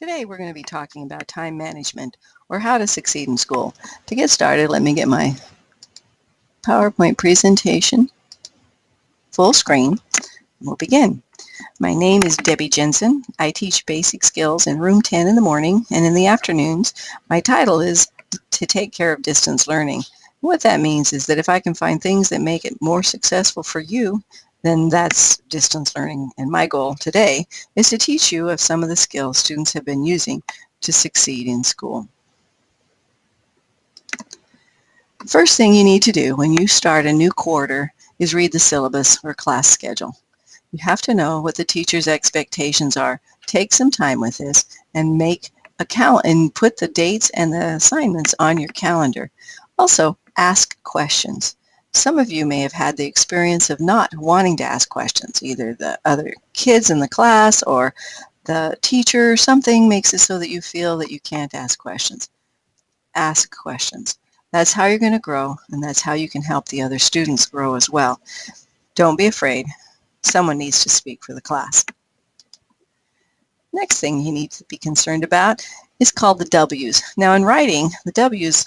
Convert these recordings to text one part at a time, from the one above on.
Today we're going to be talking about time management or how to succeed in school. To get started, let me get my PowerPoint presentation full screen. We'll begin. My name is Debbie Jensen. I teach basic skills in room 10 in the morning, and in the afternoons my title is to take care of distance learning. What that means is that if I can find things that make it more successful for you, then that's distance learning. And my goal today is to teach you of some of the skills students have been using to succeed in school. The first thing you need to do when you start a new quarter is read the syllabus or class schedule. You have to know what the teacher's expectations are. Take some time with this and make a and put the dates and the assignments on your calendar. Also, ask questions. Some of you may have had the experience of not wanting to ask questions. Either the other kids in the class or the teacher, something makes it so that you feel that you can't ask questions. Ask questions. That's how you're going to grow, and that's how you can help the other students grow as well. Don't be afraid. Someone needs to speak for the class. Next thing you need to be concerned about is called the W's. Now in writing, the W's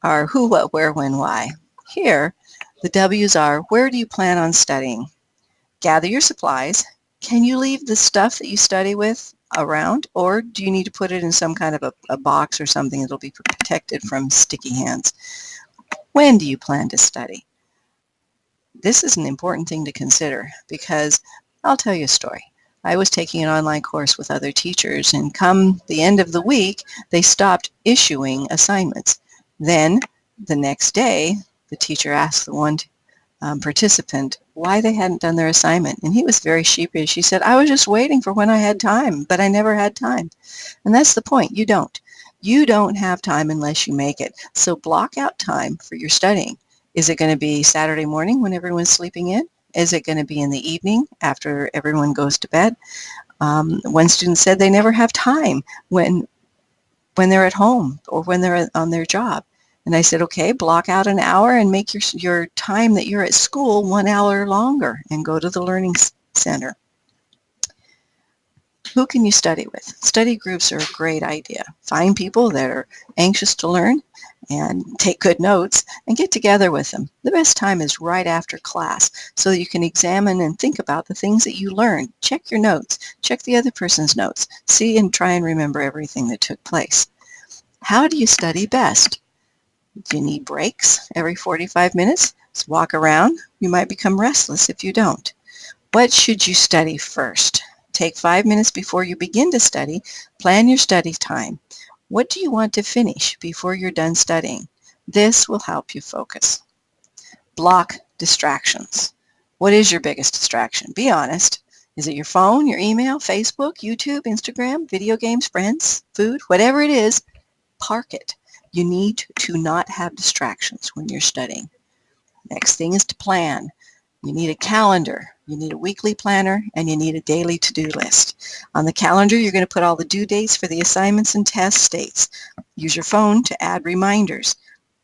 are who, what, where, when, why. Here, the W's are where do you plan on studying? Gather your supplies. Can you leave the stuff that you study with around, or do you need to put it in some kind of a box or something that'll be protected from sticky hands? When do you plan to study? This is an important thing to consider because I'll tell you a story. I was taking an online course with other teachers, and come the end of the week, they stopped issuing assignments. Then the next day, the teacher asked the one participant why they hadn't done their assignment, and he was very sheepish. He said, I was just waiting for when I had time, but I never had time. And that's the point. You don't. You don't have time unless you make it. So block out time for your studying. Is it going to be Saturday morning when everyone's sleeping in? Is it going to be in the evening after everyone goes to bed? One student said they never have time when they're at home or when they're on their job. And I said, okay, block out an hour and make your time that you're at school 1 hour longer and go to the learning center. Who can you study with? Study groups are a great idea. Find people that are anxious to learn and take good notes and get together with them. The best time is right after class so that you can examine and think about the things that you learned. Check your notes. Check the other person's notes. See and try and remember everything that took place. How do you study best? Do you need breaks every 45 minutes? Just walk around. You might become restless if you don't. What should you study first? Take 5 minutes before you begin to study. Plan your study time. What do you want to finish before you're done studying? This will help you focus. Block distractions. What is your biggest distraction? Be honest. Is it your phone, your email, Facebook, YouTube, Instagram, video games, friends, food, whatever it is? Park it. You need to not have distractions when you're studying. Next thing is to plan. You need a calendar, you need a weekly planner, and you need a daily to-do list. On the calendar, you're going to put all the due dates for the assignments and test dates. Use your phone to add reminders.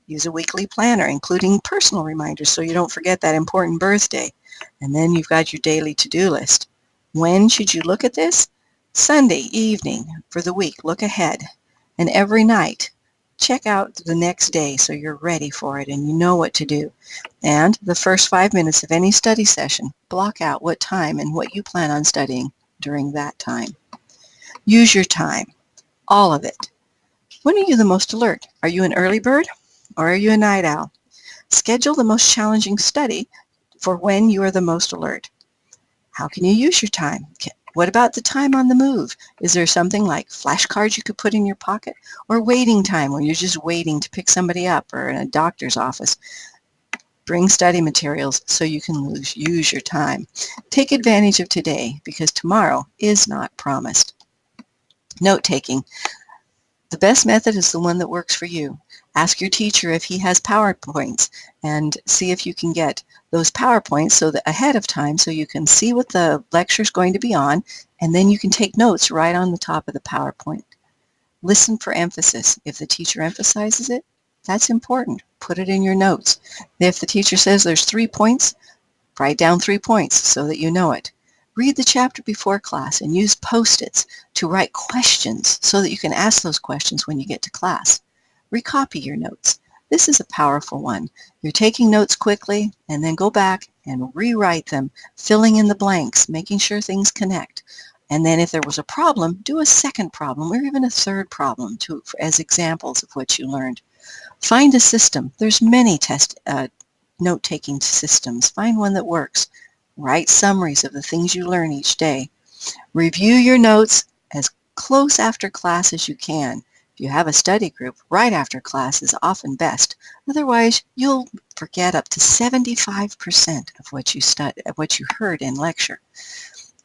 Use a weekly planner, including personal reminders so you don't forget that important birthday. And then you've got your daily to-do list. When should you look at this? Sunday evening for the week. Look ahead. And every night, check out the next day so you're ready for it and you know what to do. And the first 5 minutes of any study session, block out what time and what you plan on studying during that time. Use your time, all of it. When are you the most alert? Are you an early bird or are you a night owl? Schedule the most challenging study for when you are the most alert. How can you use your time? What about the time on the move? Is there something like flashcards you could put in your pocket, or waiting time when you're just waiting to pick somebody up, or in a doctor's office? Bring study materials so you can use your time. Take advantage of today because tomorrow is not promised. Note-taking. The best method is the one that works for you. Ask your teacher if he has PowerPoints and see if you can get those PowerPoints so that ahead of time so you can see what the lecture is going to be on, and then you can take notes right on the top of the PowerPoint. Listen for emphasis. If the teacher emphasizes it, that's important. Put it in your notes. If the teacher says there's 3 points, write down 3 points so that you know it. Read the chapter before class and use Post-its to write questions so that you can ask those questions when you get to class. Recopy your notes. This is a powerful one. You're taking notes quickly and then go back and rewrite them, filling in the blanks, making sure things connect. And then if there was a problem, do a second problem or even a third problem as examples of what you learned. Find a system. There's many note-taking systems. Find one that works. Write summaries of the things you learn each day. Review your notes as close after class as you can. If you have a study group, right after class is often best. Otherwise, you'll forget up to 75% of what you heard in lecture.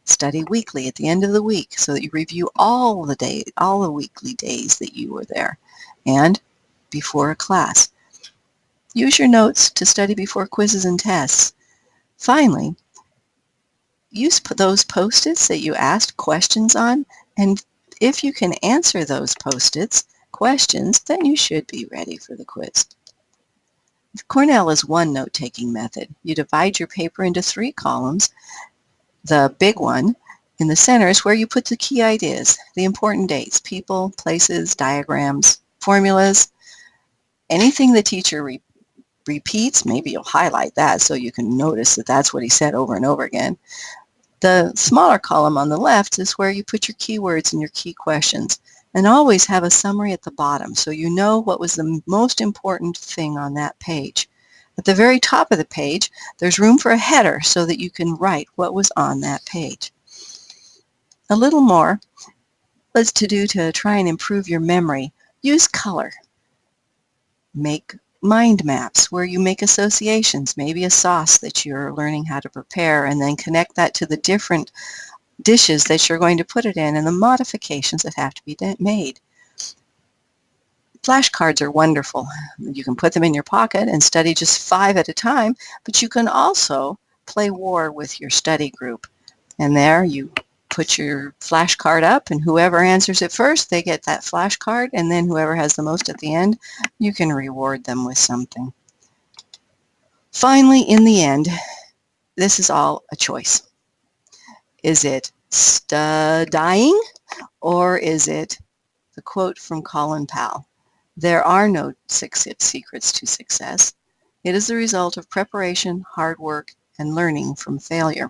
Study weekly at the end of the week so that you review all the weekly days that you were there, and before a class. Use your notes to study before quizzes and tests. Finally, use those Post-its that you asked questions on, and if you can answer those Post-its questions, then you should be ready for the quiz. Cornell is one note-taking method. You divide your paper into 3 columns. The big one in the center is where you put the key ideas, the important dates, people, places, diagrams, formulas, anything the teacher repeats. Maybe you'll highlight that so you can notice that that's what he said over and over again. The smaller column on the left is where you put your keywords and your key questions, and always have a summary at the bottom so you know what was the most important thing on that page. At the very top of the page, there's room for a header so that you can write what was on that page. A little more is to try and improve your memory. Use color. Make mind maps where you make associations, maybe a sauce that you're learning how to prepare, and then connect that to the different dishes that you're going to put it in and the modifications that have to be made. Flashcards are wonderful. You can put them in your pocket and study just 5 at a time, but you can also play war with your study group. And there you put your flashcard up, and whoever answers it first, they get that flashcard, and then whoever has the most at the end, you can reward them with something. Finally, in the end, this is all a choice. Is it studying, or is it the quote from Colin Powell? There are no 6 secrets to success. It is the result of preparation, hard work, and learning from failure.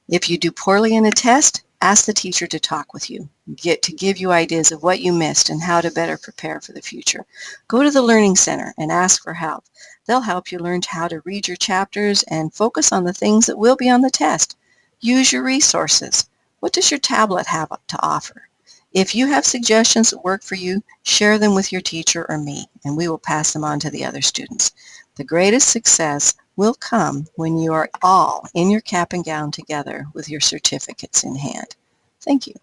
If you do poorly in a test, ask the teacher to talk with you, to give you ideas of what you missed and how to better prepare for the future. Go to the Learning Center and ask for help. They'll help you learn how to read your chapters and focus on the things that will be on the test. Use your resources. What does your tablet have to offer? If you have suggestions that work for you, share them with your teacher or me, and we will pass them on to the other students. The greatest success will come when you are all in your cap and gown together with your certificates in hand. Thank you.